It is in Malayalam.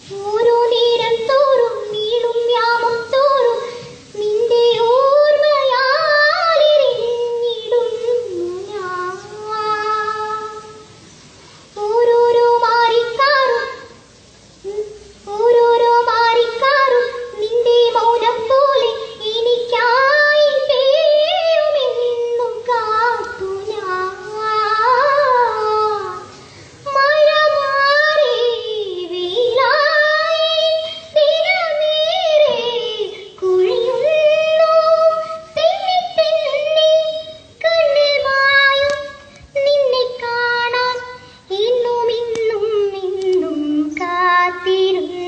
ഓരോ നേരം തോറും നീളും യാമം തോറും നിന്റെ ഓർമ്മയാലിരിഞ്ഞിടുന്നു ഞാൻ. ഓരോരോ മാറിക്കാറും നിന്റെ മൗനം പോലെ എനിക്കായി പേയുമെന്നും കാത്തു ഞാൻ. മഴ മാറി വെയിലായി ദിനമേറെ കുഴിയുന്നു തെന്നി കണ്ണിൽ മായും നിന്നെ കാണാൻ ഇന്നും കാത്തിരുന്ന്